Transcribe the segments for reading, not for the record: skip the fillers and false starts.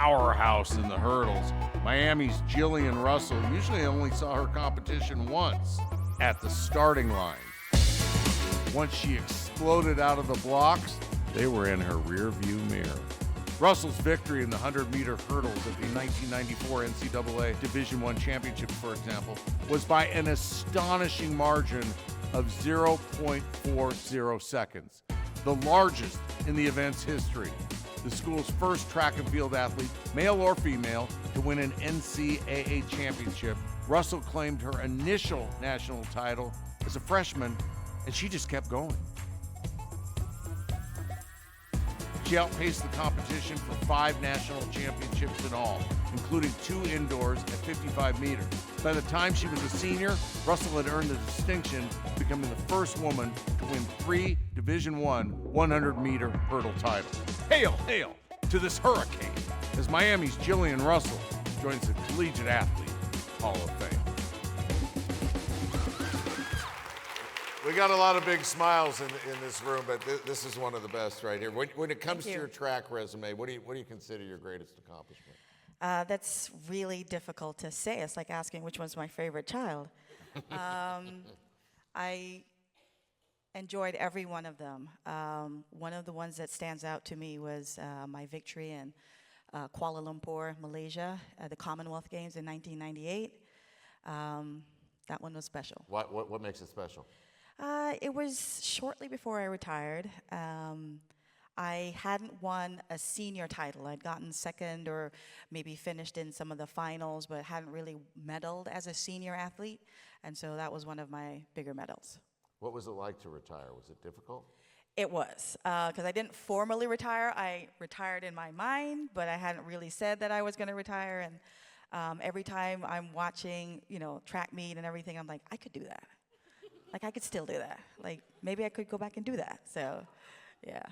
powerhouse in the hurdles. Miami's Gillian Russell usually only saw her competition once, at the starting line. Once she exploded out of the blocks, they were in her rearview mirror. Russell's victory in the 100-meter hurdles at the 1994 NCAA Division I Championship, for example, was by an astonishing margin of 0.40 seconds, the largest in the event's history. The school's first track and field athlete, male or female, to win an NCAA championship. Russell claimed her initial national title as a freshman, and she just kept going. She outpaced the competition for 5 national championships in all, including 2 indoors at 55 meters. By the time she was a senior, Russell had earned the distinction of becoming the first woman to win 3 Division I 100-meter hurdle titles. Hail, hail to this hurricane as Miami's Gillian Russell joins the Collegiate Athlete Hall of Fame. We got a lot of big smiles in this room, but this is one of the best right here. When it comes to your track resume, what do you consider your greatest accomplishment? That's really difficult to say. It's like asking which one's my favorite child. I enjoyed every one of them. One of the ones that stands out to me was my victory in Kuala Lumpur, Malaysia, at the Commonwealth Games in 1998. That one was special. What makes it special? It was shortly before I retired. I hadn't won a senior title. I'd gotten second or maybe finished in some of the finals, but hadn't really medaled as a senior athlete. And so that was one of my bigger medals. What was it like to retire? Was it difficult? It was, because I didn't formally retire. I retired in my mind, but I hadn't really said that I was going to retire. And every time I'm watching, track meet and everything, I'm like, I could do that. Like, I could still do that. Like, maybe I could go back and do that. So, yeah.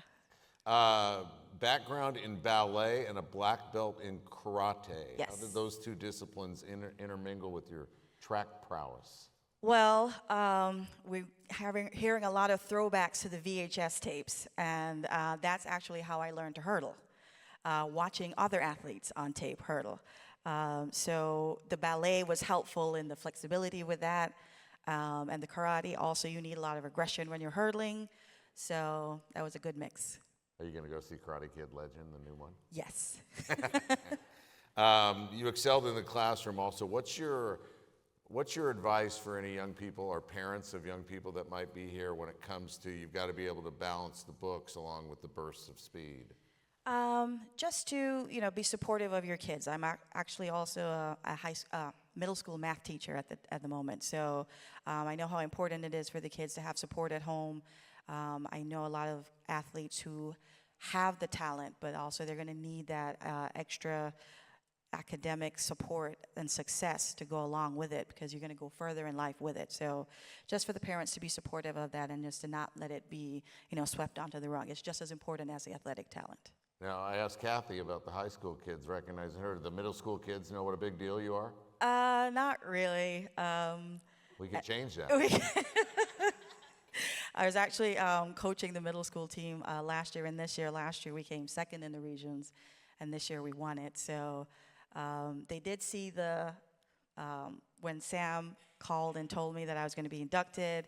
Background in ballet and a black belt in karate. Yes. How did those two disciplines intermingle with your track prowess? Well, we're hearing a lot of throwbacks to the VHS tapes, and that's actually how I learned to hurdle, watching other athletes on tape hurdle. So the ballet was helpful in the flexibility with that. And the karate, also you need a lot of aggression when you're hurdling, so that was a good mix. Are you going to go see Karate Kid Legend, the new one? Yes. You excelled in the classroom also. What's your advice for any young people or parents of young people that might be here when it comes to you've got to be able to balance the books along with the bursts of speed? Just to, be supportive of your kids. I'm actually also a middle school math teacher at the moment. So I know how important it is for the kids to have support at home. I know a lot of athletes who have the talent, but also they're going to need that extra academic support and success to go along with it, because you're going to go further in life with it. So just for the parents to be supportive of that and just to not let it be, swept onto the rug. It's just as important as the athletic talent. Now, I asked Kathy about the high school kids, recognizing her. Do the middle school kids know what a big deal you are? Not really. We could change that. I was actually coaching the middle school team last year and this year. Last year we came second in the regions, and this year we won it. So they did see when Sam called and told me that I was going to be inducted.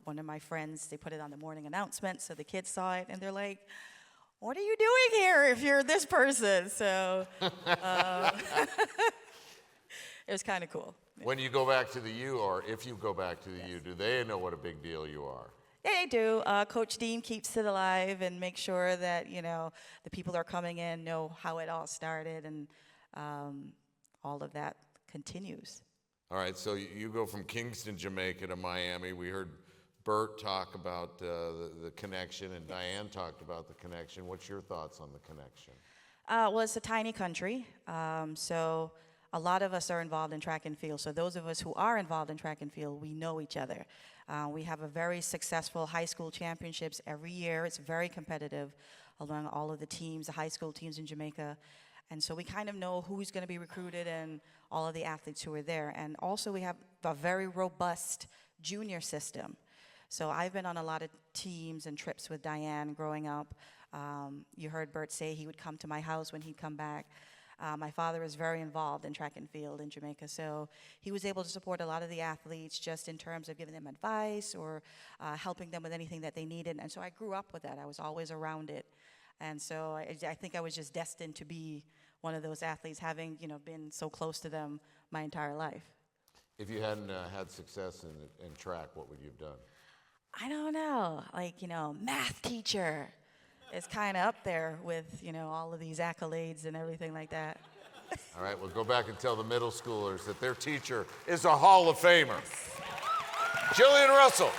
One of my friends, they put it on the morning announcement, so the kids saw it, and they're like, "What are you doing here if you're this person?" So it was kind of cool. When you go back to the U, or if you go back to the U, do they know what a big deal you are? Yeah, they do. Coach Dean keeps it alive and makes sure that, the people that are coming in know how it all started, and all of that continues. All right, so you go from Kingston, Jamaica to Miami. We heard Bert talk about the connection, and Diane talked about the connection. What's your thoughts on the connection? Well, it's a tiny country, so a lot of us are involved in track and field. So those of us who are involved in track and field, we know each other. We have a very successful high school championships every year. It's very competitive among all of the teams, the high school teams in Jamaica. And so we kind of know who's going to be recruited and all of the athletes who are there. And also we have a very robust junior system. So I've been on a lot of teams and trips with Diane growing up. You heard Bert say he would come to my house when he'd come back. My father is very involved in track and field in Jamaica, so he was able to support a lot of the athletes just in terms of giving them advice or helping them with anything that they needed. And so I grew up with that. I was always around it. And so I think I was just destined to be one of those athletes, having been so close to them my entire life. If you hadn't had success in track, what would you have done? I don't know, math teacher is kind of up there with, all of these accolades and everything like that. All right, we'll go back and tell the middle schoolers that their teacher is a Hall of Famer. Gillian Russell.